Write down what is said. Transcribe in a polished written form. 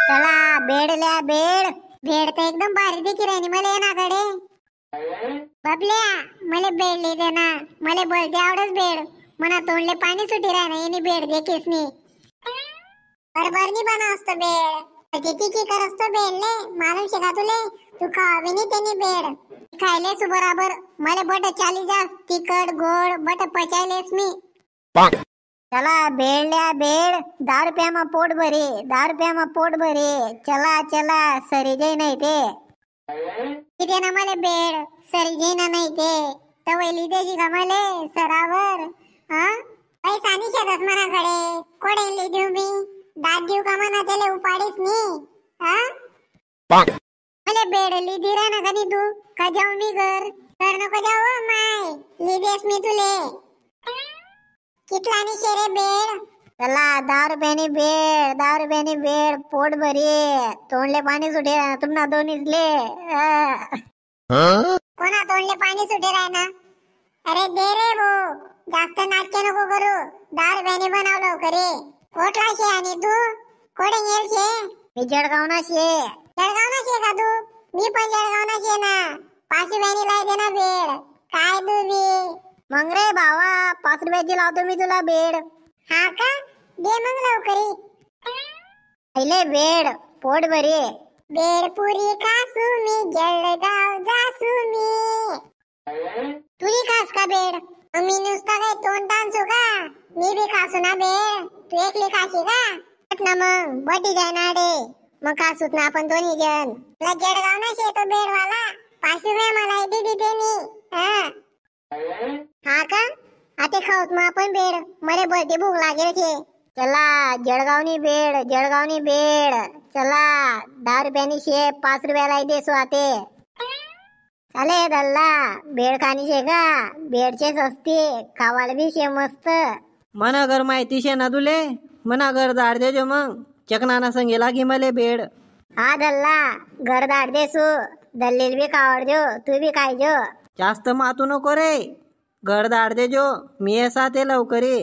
चला बेड ल्या bed. Bed तर एकदम भारी दिखी राहिली मला येणाकडे. बबल्या मला बेड ली दे ना. मला बोलते आवडच बेड. मना तोंडले पाणी सुटी राहिना येणी बेड देखीस नी. बरोबर नी बना असतो बेड. किती की कर असतो बेड ले मालूम शे का तुले. तू खावी नी तेनी बेड. खायलेस बराबर मला बट चाली जास तिखट गोड बट पचायलेस मी. चला बेड ल्या बेड. 10 रुपयाમાં पोट भरे. 10 रुपयाમાં पोट भरे. चला चला सरी जाई नाही ते. किती ना मला बेड सरी जाई ना नाही ते. तवय लिदेची का मले सरावर. हा पैसा नाही शेतस मनाकडे. कोडे लिदेऊ मी. दात देऊ का मना त्याला उपाडीस नी. हा मला बेड लिदी रा ना कधी तू का जाऊ मी घर. घर नको जाऊ माय लिदेस मी तुले. कितला नी शेरे बेड. चला 10 रुपयानी बेड. 10 रुपयानी बेड पोट भरी. तोंडले पाणी सुटे तुम्हाला दोन्हीसले. कोणा तोंडले पाणी सुटे राहना. अरे दे रे भाऊ जास्त नाटके नको करू. 10 रुपयानी बनवलो करे. कोटला शे आणि तू कोडे येल शे. मी जळगावना शे. जळगावना शे का तू. मी पण जळगावना शे ना. 5 रुपयानी लाई दे ना बेड. काय तू बी मग रे भावा 5 रुपयाची लावतो मी तुला बेड. हा का दे मग लवकरी. पहिले बेड पोट भरे. बेड पुरी खासू मी जळगाव जासू मी. तुही खास का बेड. मी नुसता काय तोंड ताणसू का. मी बी खासू ना बेड. तू एकली खाशी का. बट ना मग बटी जाय ना डे. मग खासूत ना आपण दोन्ही जण. तुला जळगाव ना शे तो बेड वाला 5 रुपये मला दीदी देनी. हा का आता खाऊत मग आपण बेड. मला बोलते भूक लागेल छे. चला जळगावनी बेड. जळगावनी बेड. चला 10 रुपयानी शे 5 रुपयाला देसो आते. अले दल्ला बेड खानी शे का. बेडचे सस्ते खावाला बी शे मस्त. मना घर माहिती शे ना तुले. मना घर दाड देजो मग. चकनाना संगे लागी मले बेड. हा दल्ला घर दाड देसू. दल्लील बी खावडजो तू बी खायजो. जास्त मातू नको रे. घर दाड देजो मी ऐसा ते लवकरी.